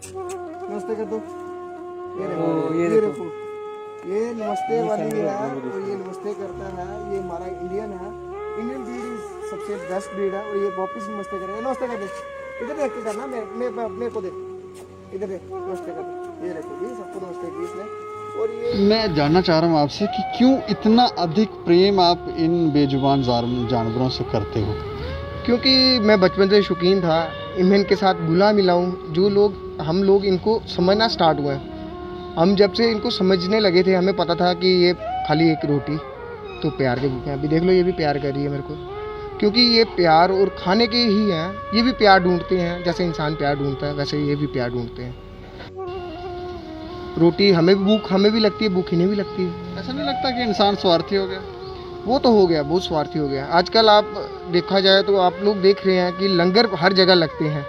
नमस्ते कर दो। ये देखो ये नमस्ते वाली है और ये नमस्ते करता है। ये हमारा इंडियन है। इंडियन ब्रीड इज सबसे बेस्ट ब्रीड है और ये वापस नमस्ते करेगा। नमस्ते कर दे, इधर देख के करना, मेरे को देख, इधर देख, नमस्ते कर दे। ये देखो जी सबको नमस्ते की इसने। और ये मैं जानना चाह रहा हूँ आपसे कि क्यों इतना अधिक प्रेम आप इन बेजुबान जानवरों से करते हो? क्योंकि मैं बचपन से शौकीन था, मैं इनके साथ घुला मिला हूँ। जो लोग हम लोग इनको समझना स्टार्ट हुआ है। हम जब से इनको समझने लगे थे, हमें पता था कि ये खाली एक रोटी तो प्यार के भूखे हैं। अभी देख लो ये भी प्यार कर रही है मेरे को, क्योंकि ये प्यार और खाने के ही हैं। ये भी प्यार ढूंढते हैं, जैसे इंसान प्यार ढूंढता है वैसे ये भी प्यार ढूंढते हैं। रोटी हमें भी भूख हमें भी लगती है, भूख इन्हें भी लगती है। ऐसा नहीं लगता कि इंसान स्वार्थी हो गया? वो तो हो गया, बहुत स्वार्थी हो गया। आजकल आप देखा जाए तो आप लोग देख रहे हैं कि लंगर हर जगह लगते हैं।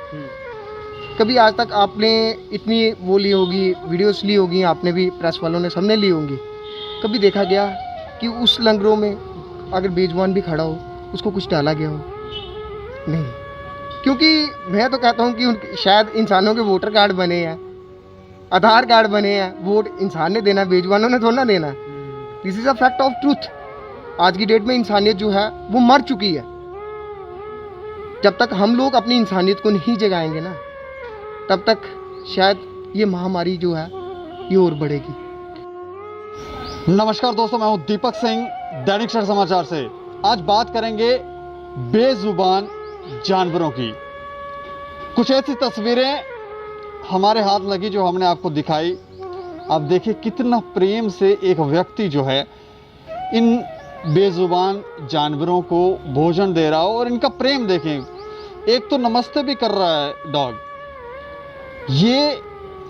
कभी आज तक आपने इतनी वो ली होगी, वीडियोस ली होगी, आपने भी, प्रेस वालों ने, सबने ली होंगी। कभी देखा गया कि उस लंगरों में अगर बेजुबान भी खड़ा हो उसको कुछ डाला गया हो? नहीं। क्योंकि मैं तो कहता हूँ कि शायद इंसानों के वोटर कार्ड बने हैं, आधार कार्ड बने हैं, वोट इंसान ने देना, बेजुबानों ने थोड़ा ना देना। This is a fact of truth. आज की डेट में इंसानियत जो है वो मर चुकी है। जब तक हम लोग अपनी इंसानियत को नहीं जगाएंगे ना, तब तक शायद ये महामारी जो है ये और बढ़ेगी। नमस्कार दोस्तों, मैं हूं दीपक सिंह, दैनिक सर समाचार से। आज बात करेंगे बेजुबान जानवरों की। कुछ ऐसी तस्वीरें हमारे हाथ लगी जो हमने आपको दिखाई। आप देखिए कितना प्रेम से एक व्यक्ति जो है इन बेजुबान जानवरों को भोजन दे रहा हो, और इनका प्रेम देखें। एक तो नमस्ते भी कर रहा है डॉग। ये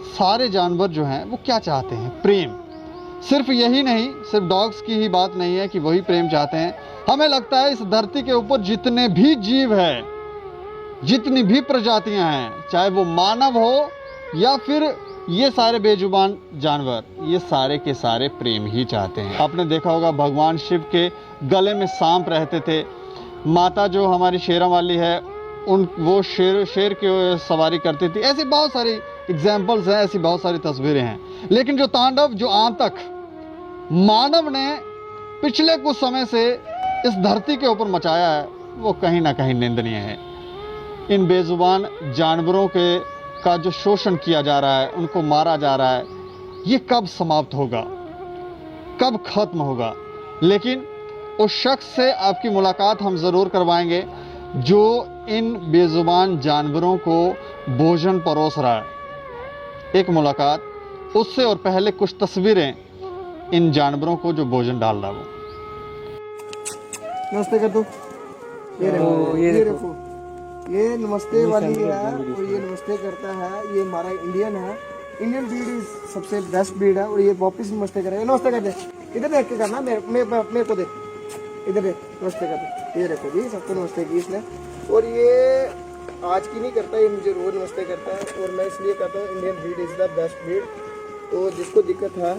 सारे जानवर जो हैं वो क्या चाहते हैं? प्रेम। सिर्फ यही नहीं, सिर्फ डॉग्स की ही बात नहीं है कि वही प्रेम चाहते हैं। हमें लगता है इस धरती के ऊपर जितने भी जीव हैं, जितनी भी प्रजातियां हैं, चाहे वो मानव हो या फिर ये सारे बेजुबान जानवर, ये सारे के सारे प्रेम ही चाहते हैं। आपने देखा होगा भगवान शिव के गले में सांप रहते थे। माता जो हमारी शेरा वाली है, वो शेर की सवारी करती थी। ऐसी बहुत सारी एग्जाम्पल्स हैं, ऐसी बहुत सारी तस्वीरें हैं। लेकिन जो तांडव जो आज तक मानव ने पिछले कुछ समय से इस धरती के ऊपर मचाया है, वो कहीं ना कहीं निंदनीय है। इन बेजुबान जानवरों का जो शोषण किया जा रहा है, उनको मारा जा रहा है, ये कब समाप्त होगा, कब खत्म होगा? लेकिन उस शख्स से आपकी मुलाकात हम ज़रूर करवाएंगे जो इन बेजुबान जानवरों को भोजन परोस रहा है। एक मुलाकात उससे, और पहले कुछ तस्वीरें इन जानवरों को जो भोजन डाल रहा है वो। नमस्ते कर दो। ये देखो ये नमस्ते वाली है और ये नमस्ते करता है। ये हमारा इंडियन है। इंडियन ब्रीड इज सबसे बेस्ट ब्रीड है और ये वापस नमस्ते करेगा। नमस्ते कर दे, इधर देख के करना, मेरे को देख, इधर देख, नमस्ते कर दे। ये देखो जी सबको नमस्ते की इसने। और ये आज की नहीं करता, ये मुझे रोज नमस्ते करता है। और मैं इसलिए कहता हूँ Indian breed is the best breed. तो जिसको दिक्कत है,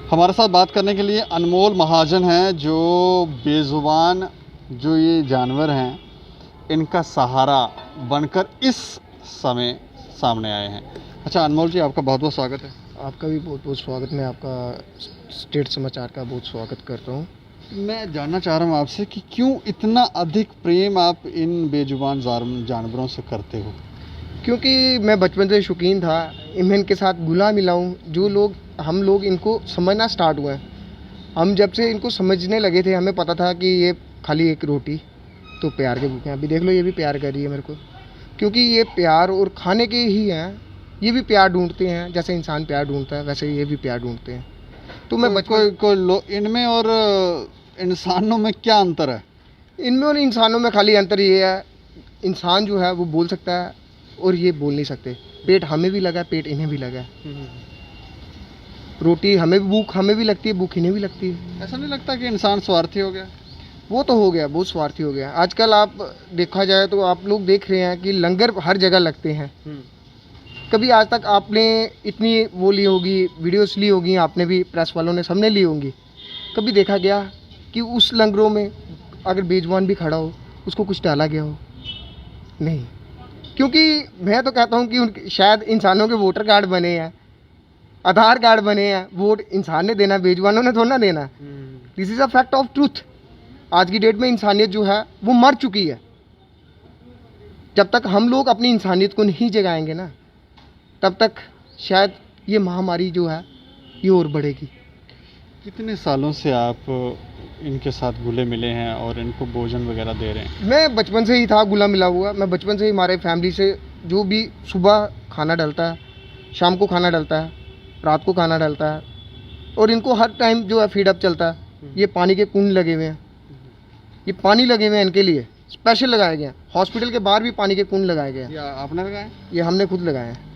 हमारे साथ बात करने के लिए अनमोल महाजन हैं, जो बेजुबान जो ये जानवर हैं इनका सहारा बनकर इस समय सामने आए हैं। अच्छा अनमोल जी, आपका बहुत बहुत स्वागत है। आपका भी बहुत बहुत स्वागत। मैं आपका स्टेट समाचार का बहुत स्वागत करता हूँ। मैं जानना चाह रहा हूँ आपसे कि क्यों इतना अधिक प्रेम आप इन बेजुबान जानवरों से करते हो? क्योंकि मैं बचपन से शौकीन था, मैं इनके साथ घुला मिला हूँ। जो लोग हम लोग इनको समझना स्टार्ट हुआ है। हम जब से इनको समझने लगे थे, हमें पता था कि ये खाली एक रोटी तो प्यार के भूखे हैं। अभी देख लो ये भी प्यार कर रही है मेरे को, क्योंकि ये प्यार और खाने के ही हैं। ये भी प्यार ढूंढते हैं, जैसे इंसान प्यार ढूंढता है वैसे ये भी प्यार ढूंढते हैं। तो मैं इनमें और इंसानों में क्या अंतर है? इनमें और इंसानों में खाली अंतर ये है, इंसान जो है वो बोल सकता है और ये बोल नहीं सकते। पेट हमें भी लगा है, पेट इन्हें भी लगा है। रोटी हमें भी लगती है, भूख इन्हें भी लगती है। ऐसा नहीं लगता कि इंसान स्वार्थी हो गया? वो तो हो गया, बहुत स्वार्थी हो गया। आजकल आप देखा जाए तो आप लोग देख रहे हैं कि लंगर हर जगह लगते हैं। कभी आज तक आपने इतनी वो ली होगी, वीडियोस ली होगी, आपने भी, प्रेस वालों ने, सबने ली होंगी। कभी देखा गया कि उस लंगरों में अगर बेजुबान भी खड़ा हो, उसको कुछ डाला गया हो? नहीं। क्योंकि मैं तो कहता हूँ कि उनके शायद इंसानों के वोटर कार्ड बने हैं, आधार कार्ड बने हैं, वोट इंसान ने देना, बेजुबानों ने थोड़ा ना देना। This is a fact of truth. आज की डेट में इंसानियत जो है वो मर चुकी है। जब तक हम लोग अपनी इंसानियत को नहीं जगाएंगे ना, तब तक शायद ये महामारी जो है ये और बढ़ेगी। कितने सालों से आप इनके साथ घुले मिले हैं और इनको भोजन वगैरह दे रहे हैं? मैं बचपन से ही था घुला मिला हुआ। मैं बचपन से ही हमारे फैमिली से जो भी सुबह खाना डलता है, शाम को खाना डलता है, रात को खाना डलता है, और इनको हर टाइम जो है फीड अप चलता है। ये पानी के कुंड लगे हुए हैं, ये पानी लगे हुए हैं इनके लिए, स्पेशल लगाए गए हैं। हॉस्पिटल के बाहर भी पानी के कुंड लगाए गए हैं। ये आपने लगाए? ये हमने खुद लगाए हैं।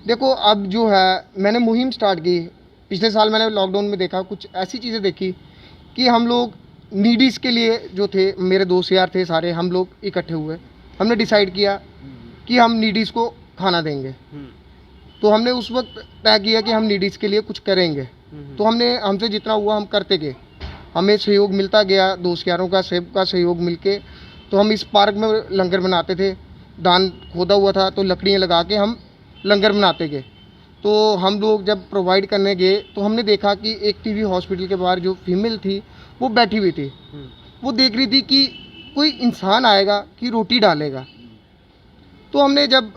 देखो अब जो है मैंने मुहिम स्टार्ट की पिछले साल। मैंने लॉकडाउन में देखा, कुछ ऐसी चीज़ें देखी कि हम लोग नीडीज़ के लिए जो थे, मेरे दोस्त यार थे सारे, हम लोग इकट्ठे हुए। हमने डिसाइड किया कि हम नीडीज़ को खाना देंगे। तो हमने उस वक्त तय किया कि हम नीडीज़ के लिए कुछ करेंगे। तो हमसे जितना हुआ हम करते गए। हमें सहयोग मिलता गया, दोस्त यारों का, सबका सहयोग मिलके। तो हम इस पार्क में लंगर बनाते थे। दान खोदा हुआ था तो लकड़ियाँ लगा के हम लंगर बनाते गए। तो हम लोग जब प्रोवाइड करने गए तो हमने देखा कि एक टीबी हॉस्पिटल के बाहर जो फीमेल थी वो बैठी हुई थी। वो देख रही थी कि कोई इंसान आएगा कि रोटी डालेगा। तो हमने जब,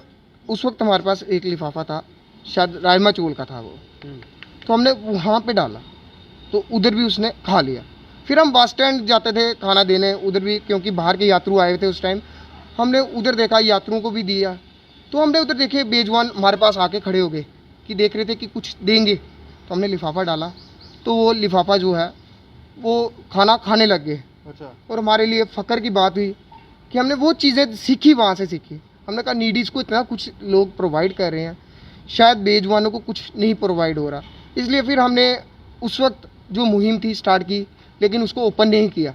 उस वक्त हमारे पास एक लिफाफा था, शायद राजमा चौल का था वो, तो हमने वहाँ पे डाला तो उधर भी उसने खा लिया। फिर हम बस स्टैंड जाते थे खाना देने, उधर भी, क्योंकि बाहर के यात्रु आए थे उस टाइम, हमने उधर देखा, यात्रुओं को भी दिया। तो हमने उधर देखे बेजुबान हमारे पास आके खड़े हो गए कि देख रहे थे कि कुछ देंगे। तो हमने लिफाफा डाला तो वो लिफाफा जो है वो खाना खाने लग गए। अच्छा। और हमारे लिए फ़ख्र की बात हुई कि हमने वो चीज़ें सीखी, वहाँ से सीखी। हमने कहा नीडीज़ को इतना कुछ लोग प्रोवाइड कर रहे हैं, शायद बेजुबानों को कुछ नहीं प्रोवाइड हो रहा। इसलिए फिर हमने उस वक्त जो मुहिम थी स्टार्ट की, लेकिन उसको ओपन नहीं किया।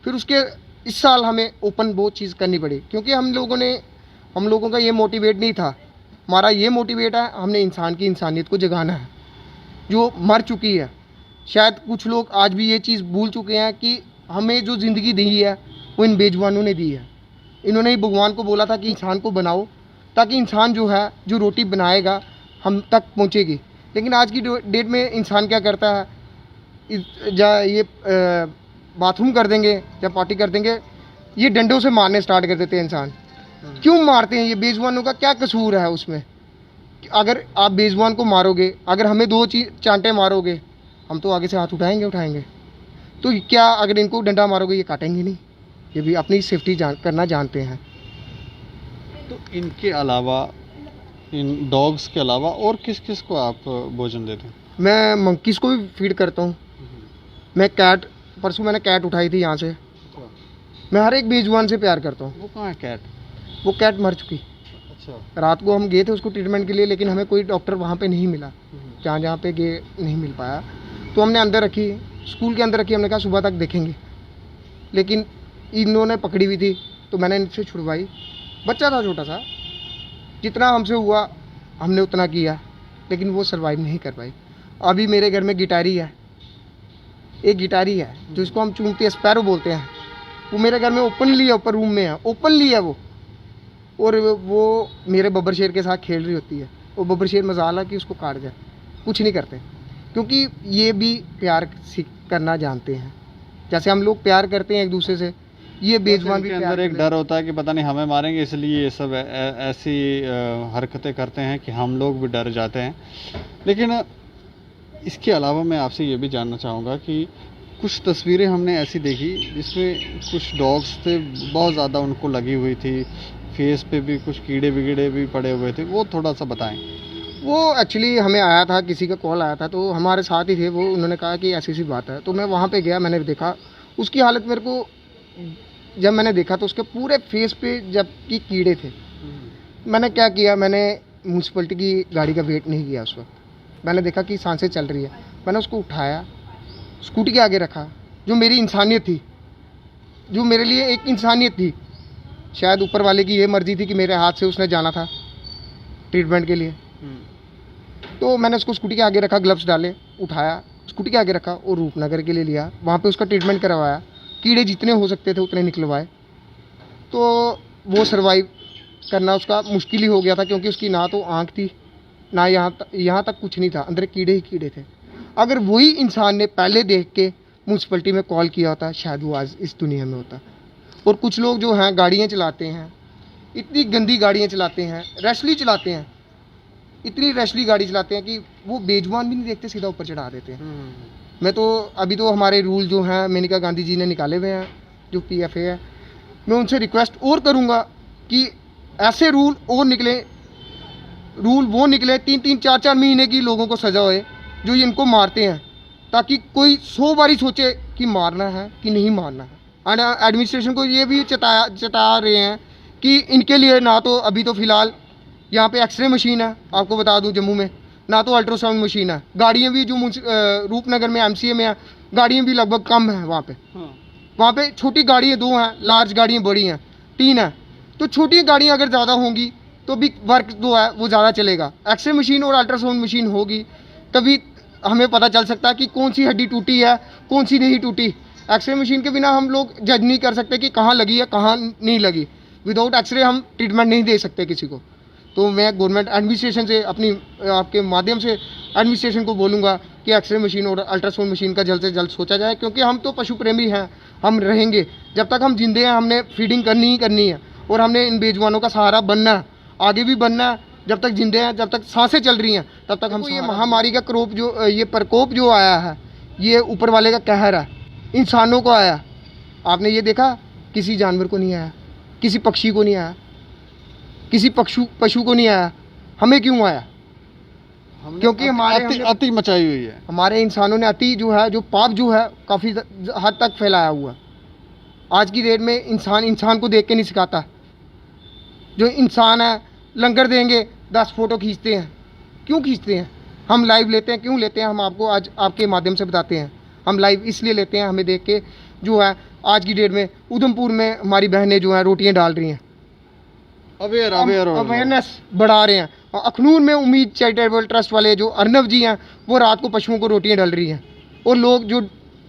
फिर उसके इस साल हमें ओपन वो चीज़ करनी पड़ी, क्योंकि हम लोगों का ये मोटिवेट नहीं था। हमारा ये मोटिवेट है, हमने इंसान की इंसानियत को जगाना है जो मर चुकी है। शायद कुछ लोग आज भी ये चीज़ भूल चुके हैं कि हमें जो ज़िंदगी दी है वो इन बेजुबानों ने दी है। इन्होंने ही भगवान को बोला था कि इंसान को बनाओ, ताकि इंसान जो है, जो रोटी बनाएगा हम तक पहुँचेगी। लेकिन आज की डेट में इंसान क्या करता है, ये बाथरूम कर देंगे या पार्टी कर देंगे, ये डंडों से मारने स्टार्ट कर देते हैं। इंसान क्यों मारते हैं? ये बेजुबानों का क्या कसूर है उसमें? अगर आप बेजुबान को मारोगे, अगर हमें दो चांटे मारोगे, हम तो आगे से हाथ उठाएंगे। तो क्या अगर इनको डंडा मारोगे ये काटेंगे नहीं? ये भी अपनी सेफ्टी करना जानते हैं। तो इनके अलावा, इन डॉग्स के अलावा और किस किस को आप भोजन देते हैं? मैं मंकीज़ को भी फीड करता हूँ। मैं कैट, परसों मैंने कैट उठाई थी यहाँ से। मैं हर एक बेजुबान से प्यार करता हूँ। वो कहाँ है कैट? वो कैट मर चुकी। अच्छा। रात को हम गए थे उसको ट्रीटमेंट के लिए, लेकिन हमें कोई डॉक्टर वहाँ पे नहीं मिला। जहाँ पे गए नहीं मिल पाया, तो हमने अंदर रखी, स्कूल के अंदर रखी। हमने कहा सुबह तक देखेंगे, लेकिन इन्होंने पकड़ी हुई थी तो मैंने इनसे छुड़वाई। बच्चा था छोटा सा, जितना हमसे हुआ हमने उतना किया, लेकिन वो सर्वाइव नहीं कर पाई। अभी मेरे घर में गिटारी है, एक गिटारी है जिसको हम चूंकते हैं, स्पैरो बोलते हैं। वो मेरे घर में ओपनली है, ऊपर रूम में है, ओपनली है वो। और वो मेरे बब्बर शेर के साथ खेल रही होती है। वो बब्बर शेर मजाल है कि उसको काट जाए, कुछ नहीं करते, क्योंकि ये भी प्यार करना जानते हैं। जैसे हम लोग प्यार करते हैं एक दूसरे से, ये बेजुबान भी अंदर एक डर होता है कि पता नहीं हमें मारेंगे, इसलिए ये सब ऐसी हरकतें करते हैं कि हम लोग भी डर जाते हैं। लेकिन इसके अलावा मैं आपसे ये भी जानना चाहूँगा कि कुछ तस्वीरें हमने ऐसी देखी जिसमें कुछ डॉग्स थे, बहुत ज़्यादा उनको लगी हुई थी, फेस पे भी कुछ कीड़े बिगड़े भी पड़े हुए थे, वो थोड़ा सा बताएं। वो एक्चुअली हमें आया था, किसी का कॉल आया था, तो हमारे साथ ही थे वो। उन्होंने कहा कि ऐसी सी बात है, तो मैं वहाँ पे गया, मैंने देखा उसकी हालत। मेरे को जब मैंने देखा तो उसके पूरे फेस पे जबकि कीड़े थे। मैंने क्या किया, मैंने म्यूनसिपलिटी की गाड़ी का वेट नहीं किया उस वक्त। मैंने देखा कि सांसें चल रही है, मैंने उसको उठाया, स्कूटी के आगे रखा। जो मेरी इंसानियत थी जो मेरे लिए एक इंसानियत थी, शायद ऊपर वाले की ये मर्जी थी कि मेरे हाथ से उसने जाना था ट्रीटमेंट के लिए। तो मैंने उसको स्कूटी के आगे रखा, ग्लव्स डाले, उठाया, स्कूटी के आगे रखा और रूपनगर के लिए लिया। वहाँ पे उसका ट्रीटमेंट करवाया, कीड़े जितने हो सकते थे उतने निकलवाए। तो वो सर्वाइव करना उसका मुश्किल ही हो गया था, क्योंकि उसकी ना तो आँख थी, ना यहाँ तक कुछ नहीं था, अंदर कीड़े ही कीड़े थे। अगर वही इंसान ने पहले देख के म्यूनसिपलिटी में कॉल किया होता, शायद वो आज इस दुनिया में होता। और कुछ लोग जो हैं गाड़ियाँ चलाते हैं, इतनी गंदी गाड़ियाँ चलाते हैं, रैशली चलाते हैं, इतनी रैशली गाड़ी चलाते हैं कि वो बेजुबान भी नहीं देखते, सीधा ऊपर चढ़ा देते हैं। मैं तो अभी तो हमारे रूल जो हैं मेनका गांधी जी ने निकाले हुए हैं, जो PFA है, मैं उनसे रिक्वेस्ट और करूँगा कि ऐसे रूल और निकले, रूल वो निकले 3-3 4-4 महीने की लोगों को सज़ा होए जो इनको मारते हैं, ताकि कोई 100 बारी सोचे कि मारना है कि नहीं मारना है। और एडमिनिस्ट्रेशन को ये भी चटा रहे हैं कि इनके लिए ना तो अभी तो फ़िलहाल यहाँ पे एक्सरे मशीन है, आपको बता दूँ जम्मू में, ना तो अल्ट्रासाउंड मशीन है। गाड़ियाँ भी जो रूपनगर में MCA में है, गाड़ियाँ भी लगभग कम हैं वहाँ पे। वहाँ पे छोटी गाड़ियाँ 2 हैं, लार्ज गाड़ियाँ बड़ी हैं 3 हैं। तो छोटी गाड़ियाँ अगर ज़्यादा होंगी तो भी वर्क जो है वो ज़्यादा चलेगा। एक्सरे मशीन और अल्ट्रासाउंड मशीन होगी तभी हमें पता चल सकता है कि कौन सी हड्डी टूटी है, कौन सी नहीं टूटी। एक्सरे मशीन के बिना हम लोग जज नहीं कर सकते कि कहाँ लगी है, कहाँ नहीं लगी। विदाउट एक्सरे हम ट्रीटमेंट नहीं दे सकते किसी को। तो मैं गवर्नमेंट एडमिनिस्ट्रेशन से, अपनी आपके माध्यम से एडमिनिस्ट्रेशन को बोलूँगा कि एक्सरे मशीन और अल्ट्रासाउंड मशीन का जल्द से जल्द सोचा जाए, क्योंकि हम तो पशु प्रेमी हैं, हम रहेंगे जब तक हम जिंदे हैं, हमने फीडिंग करनी ही करनी है और हमने इन बेजुबानों का सहारा बनना है, आगे भी बनना है। जब तक जिंदे हैं, जब तक सांसें चल रही हैं, तब तक हम ये महामारी का प्रकोप जो आया है, ये ऊपर वाले का कहर है, इंसानों को आया। आपने ये देखा, किसी जानवर को नहीं आया, किसी पक्षी को नहीं आया, किसी पशु को नहीं आया। हमें क्यों आया? क्योंकि हमारे अति मचाई हुई है, हमारे इंसानों ने अति जो है, जो पाप जो है काफ़ी हद तक फैलाया हुआ। आज की डेट में इंसान को देख के नहीं सिखाता। जो इंसान है, लंगर देंगे 10 फोटो खींचते हैं। क्यों खींचते हैं? हम लाइव लेते हैं, क्यों लेते हैं? हम आपको आज आपके माध्यम से बताते हैं। हम लाइव इसलिए लेते हैं, हमें देख के जो है आज की डेट में उधमपुर में हमारी बहनें जो हैं रोटियां डाल रही हैं, अवेयरनेस बढ़ा रहे हैं। अखनूर में उम्मीद चैरिटेबल ट्रस्ट वाले जो अर्नव जी हैं, वो रात को पशुओं को रोटियां डाल रही हैं। और लोग जो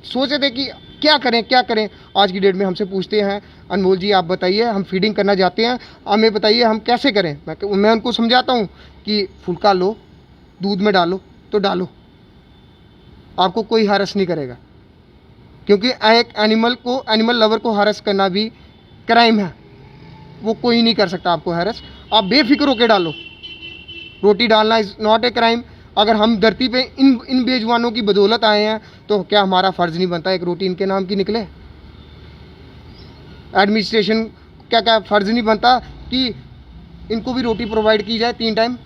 सोचे थे कि क्या करें, आज की डेट में हमसे पूछते हैं, अनमोल जी आप बताइए, हम फीडिंग करना चाहते हैं, हमें बताइए हम कैसे करें। मैं उनको समझाता हूँ कि फुल्का लो, दूध में डालो तो डालो, आपको कोई हरस नहीं करेगा। क्योंकि एक एनिमल लवर को हरस करना भी क्राइम है, वो कोई नहीं कर सकता आपको हरस। आप बेफिक्र होकर डालो। रोटी डालना इज़ नॉट ए क्राइम। अगर हम धरती पे इन बेजुबानों की बदौलत आए हैं, तो क्या हमारा फ़र्ज़ नहीं बनता एक रोटी इनके नाम की निकले? एडमिनिस्ट्रेशन क्या फ़र्ज़ नहीं बनता कि इनको भी रोटी प्रोवाइड की जाए 3 टाइम?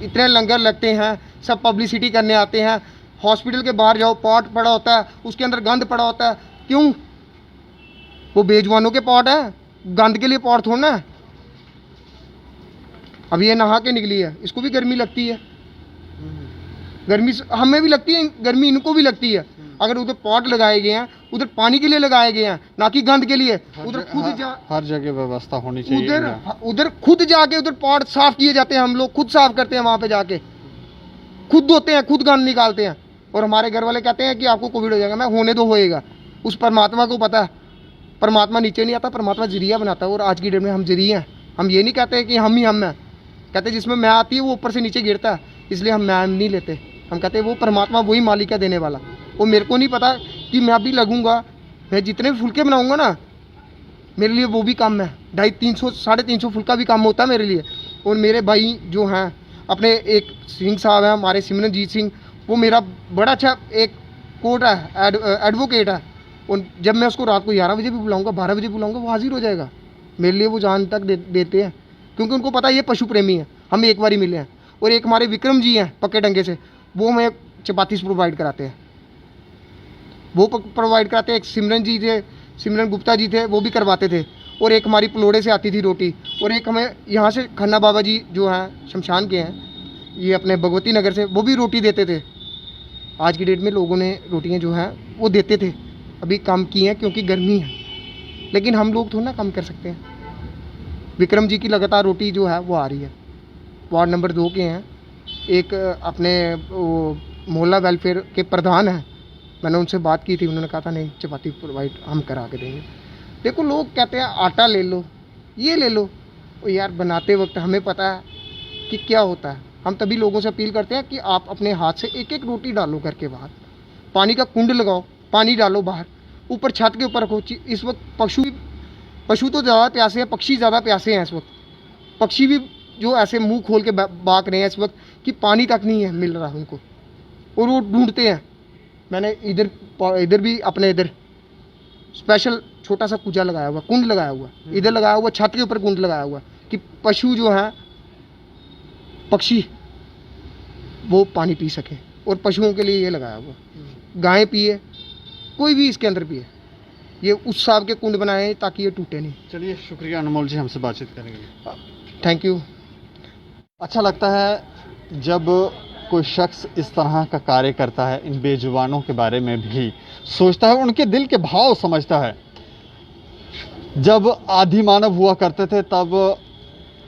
इतने लंगर लगते हैं, सब पब्लिसिटी करने आते हैं। हॉस्पिटल के बाहर जाओ, पॉट पड़ा होता है, उसके अंदर गंद पड़ा होता है। क्यों? वो बेजुबानों के पॉट है, गंद के लिए पॉट थोड़ना है। अब ये नहा के निकली है, इसको भी गर्मी लगती है। गर्मी हमें भी लगती है, गर्मी इनको भी लगती है। अगर उधर पॉट लगाए गए हैं, उधर पानी के लिए लगाए गए हैं, ना कि गंद के लिए। उधर खुद हर जगह व्यवस्था होनी चाहिए। उधर खुद जाके उधर पॉट साफ किए जाते हैं, हम लोग खुद साफ करते हैं, वहाँ पे जाके खुद धोते हैं, खुद गंद निकालते हैं। और हमारे घर वाले कहते हैं कि आपको कोविड हो जाएगा। मैं होने दो, होएगा। उस परमात्मा को पता है, परमात्मा नीचे नहीं आता, परमात्मा जरिया बनाता है। और आज की डेट में हम जरिया हैं। हम ये नहीं कहते कि हम ही हम हैं, कहते जिसमें मैं आती है वो ऊपर से नीचे गिरता है, इसलिए हम मैं नहीं लेते। हम कहते हैं वो परमात्मा वही मालिक है देने वाला। वो मेरे को नहीं पता कि मैं अभी लगूंगा, मैं जितने भी फुलके बनाऊंगा ना, मेरे लिए वो भी कम है। 250 350 फुलका भी कम होता है मेरे लिए। और मेरे भाई जो हैं, अपने एक सिंह साहब हैं हमारे, सिमरनजीत सिंह, वो मेरा बड़ा अच्छा एक कोर्ट है, एडवोकेट है। और जब मैं उसको रात को 11 बजे भी बुलाऊंगा, 12 बजे बुलाऊंगा, वो हाजिर हो जाएगा। मेरे लिए वो जान तक देते हैं, क्योंकि उनको पता है ये पशु प्रेमी है। हम एक बार ही मिले हैं। और एक हमारे विक्रम जी हैं पक्के डंगे से, वो हमें चपाती प्रोवाइड कराते हैं, वो प्रोवाइड कराते हैं। एक सिमरन गुप्ता जी थे, वो भी करवाते थे। और एक हमारी पलोड़े से आती थी रोटी। और एक हमें यहाँ से खन्ना बाबा जी जो हैं शमशान के हैं, ये अपने भगवती नगर से, वो भी रोटी देते थे। आज की डेट में लोगों ने रोटियाँ जो हैं वो देते थे। अभी कम की हैं क्योंकि गर्मी है, लेकिन हम लोग थोड़ा ना कम कर सकते हैं। विक्रम जी की लगातार रोटी जो है वो आ रही है। वार्ड नंबर 2 के हैं, एक अपने वो मोहल्ला वेलफेयर के प्रधान हैं, मैंने उनसे बात की थी, उन्होंने कहा था नहीं चपाती प्रोवाइड हम करा के देंगे। देखो लोग कहते हैं आटा ले लो, ये ले लो, और यार बनाते वक्त हमें पता है कि क्या होता है। हम तभी लोगों से अपील करते हैं कि आप अपने हाथ से एक एक रोटी डालो करके बाहर, पानी का कुंड लगाओ, पानी डालो बाहर, ऊपर छत के ऊपर रखो। इस वक्त पशु तो ज़्यादा प्यासे हैं, पक्षी ज़्यादा प्यासे हैं इस वक्त। पक्षी भी जो ऐसे मुंह खोल के बाक रहे हैं इस वक्त कि पानी तक नहीं है मिल रहा उनको, और वो ढूंढते हैं। मैंने इधर भी अपने इधर स्पेशल छोटा सा कुजा लगाया हुआ, कुंड लगाया हुआ, इधर लगाया हुआ, छत के ऊपर कुंड लगाया हुआ कि पशु जो हैं, पक्षी, वो पानी पी सके। और पशुओं के लिए ये लगाया हुआ, गायें पिए, कोई भी इसके अंदर पिए। ये उस हिसाब के कुंड बनाए हैं ताकि ये टूटे नहीं। चलिए शुक्रिया अनमोल जी, हमसे बातचीत करेंगे। Thank you. अच्छा लगता है जब कोई शख्स इस तरह का कार्य करता है, इन बेजुबानों के बारे में भी सोचता है, उनके दिल के भाव समझता है। जब आदि मानव हुआ करते थे तब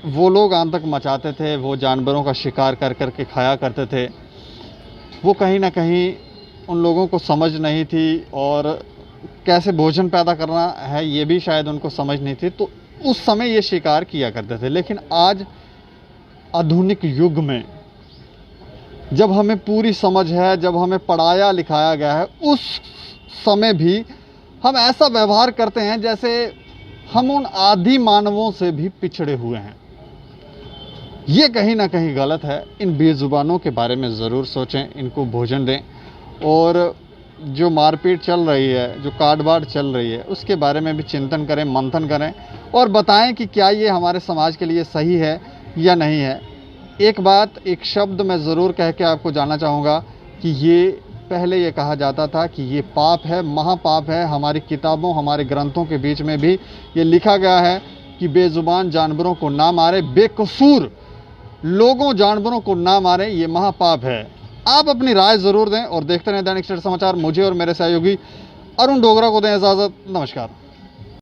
वो लोग आतंक मचाते थे, वो जानवरों का शिकार कर कर के खाया करते थे। वो कहीं ना कहीं उन लोगों को समझ नहीं थी, और कैसे भोजन पैदा करना है ये भी शायद उनको समझ नहीं थी, तो उस समय ये शिकार किया करते थे। लेकिन आज आधुनिक युग में जब हमें पूरी समझ है, जब हमें पढ़ाया लिखाया गया है, उस समय भी हम ऐसा व्यवहार करते हैं जैसे हम उन आदि मानवों से भी पिछड़े हुए हैं। ये कहीं ना कहीं गलत है। इन बेजुबानों के बारे में ज़रूर सोचें, इनको भोजन दें, और जो मारपीट चल रही है, जो काट-बाड़ चल रही है, उसके बारे में भी चिंतन करें, मंथन करें, और बताएं कि क्या ये हमारे समाज के लिए सही है या नहीं है। एक बात, एक शब्द मैं ज़रूर कह के आपको जानना चाहूँगा कि ये पहले ये कहा जाता था कि ये पाप है, महापाप है। हमारी किताबों, हमारे ग्रंथों के बीच में भी ये लिखा गया है कि बेजुबान जानवरों को ना मारे, बेकसूर लोगों जानवरों को ना मारें, ये महापाप है। आप अपनी राय ज़रूर दें और देखते रहें दैनिक सवेरा समाचार। मुझे और मेरे सहयोगी अरुण डोगरा को दें इजाज़त। नमस्कार।